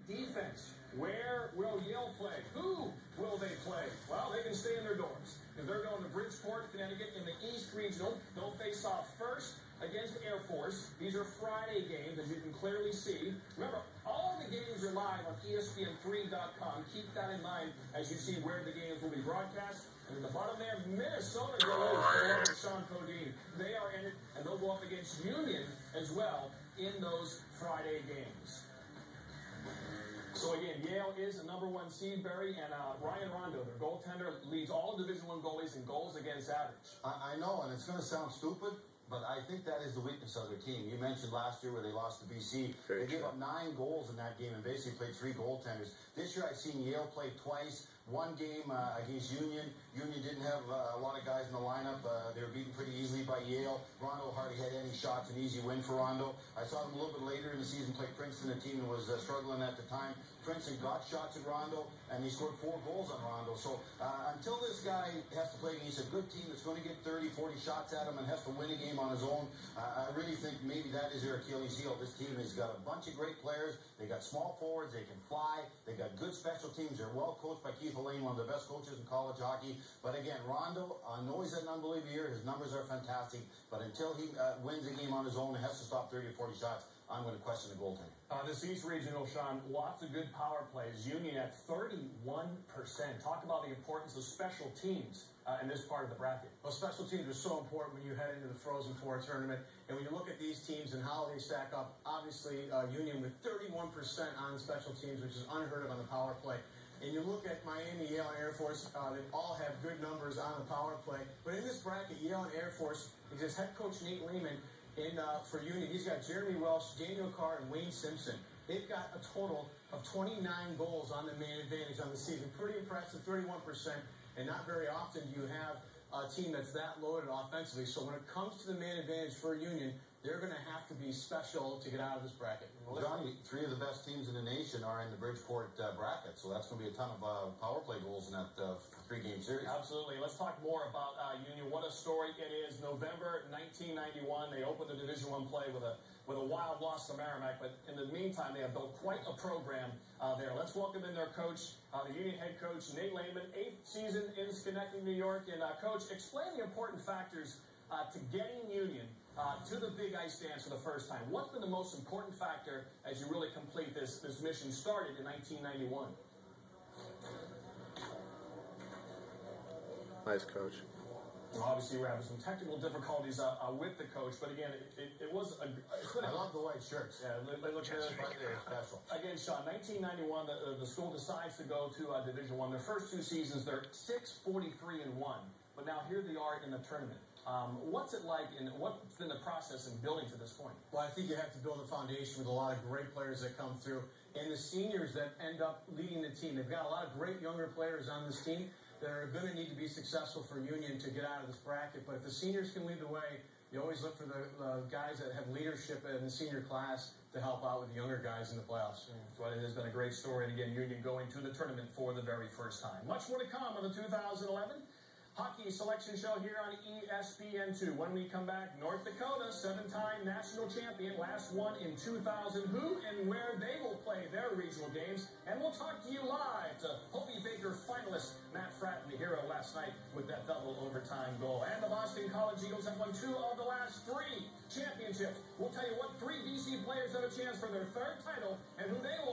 defense. Where will Yale play? Who will they play? Well, they can stay in their dorms. If they're going to Bridgeport, Connecticut in the East Regional, they'll face off first against Air Force. These are Friday games, as you can clearly see. Remember, all the games are live on ESPN3.com. Keep that in mind as you see where the games will be broadcast. And at the bottom there, Minnesota goes for Sean Podine. They are in it, and they'll go up against Union as well in those Friday games. So again, Yale is the #1 seed, Barry, and Ryan Rondo, their goaltender, leads all Division I goalies in goals against average. I know, and it's going to sound stupid, but I think that is the weakness of their team. You mentioned last year where they lost to BC. They gave up 9 goals in that game and basically played 3 goaltenders. This year I've seen Yale play twice. One game against Union. Union didn't have a lot of guys in the lineup. They were beaten pretty easily by Yale. Rondo hardly had any shots, an easy win for Rondo. I saw them a little bit later in the season play Princeton, a team that was struggling at the time. Princeton got shots at Rondo, and he scored 4 goals on Rondo. So until this guy has to play against a good team that's going to get 30, 40 shots at him and has to win a game on his own, I really think maybe that is their Achilles heel. This team has got a bunch of great players. They got small forwards. They can fly. They got good special teams. They're well coached by Keith Lane, one of the best coaches in college hockey. But again, Rondo, I know he's had an unbelievable year. His numbers are fantastic. But until he wins a game on his own and has to stop 30 or 40 shots, I'm going to question the goaltender. This East Regional, Sean, lots of good power plays. Union at 31%. Talk about the importance of special teams in this part of the bracket. Well, special teams are so important when you head into the Frozen Four tournament. And when you look at these teams and how they stack up, obviously Union with 31% on special teams, which is unheard of on the power play. And you look at Miami, Yale, and Air Force, they all have good numbers on the power play. But in this bracket, Yale and Air Force, it is head coach Nate Lehman for Union. He's got Jeremy Welsh, Daniel Carr, and Wayne Simpson. They've got a total of 29 goals on the man advantage on the season. Pretty impressive, 31%. And not very often do you have a team that's that loaded offensively. So when it comes to the man advantage for Union, they're going to have to be special to get out of this bracket. Well, Johnny, 3 of the best teams in the nation are in the Bridgeport bracket, so that's going to be a ton of power play goals in that 3-game series. Absolutely. Let's talk more about Union. What a story it is. November 1991, they opened the Division I play with a wild loss to Merrimack, but in the meantime, they have built quite a program there. Let's welcome in their coach, the Union head coach, Nate Lehman, 8th season in Schenectady, New York. And Coach, explain the important factors to getting Union to the Big Ice dance for the first time. What's been the most important factor as you really complete this mission started in 1991? Nice, Coach. Well, obviously, we're having some technical difficulties with the coach, but again, it was a... I love the white shirts. Yeah, they look at it right there. Special. Again, Sean, 1991, the school decides to go to Division I. Their first 2 seasons, they're 6-43-1, but now here they are in the tournament. What's it like, and what's been the process in building to this point? Well, I think you have to build a foundation with a lot of great players that come through, and the seniors that end up leading the team. They've got a lot of great younger players on this team that are going to need to be successful for Union to get out of this bracket. But if the seniors can lead the way, you always look for the guys that have leadership in the senior class to help out with the younger guys in the playoffs. Well, it has been a great story, and again, Union going to the tournament for the very first time. Much more to come on the 2011 Hockey Selection Show here on ESPN2. When we come back, North Dakota, 7-time national champion, last one in 2000. Who and where they will play their regional games. And we'll talk to you live to Hobie Baker finalist Matt Fratton, the hero last night with that double overtime goal. And the Boston College Eagles have won 2 of the last 3 championships. We'll tell you what 3 BC players have a chance for their 3rd title and who they will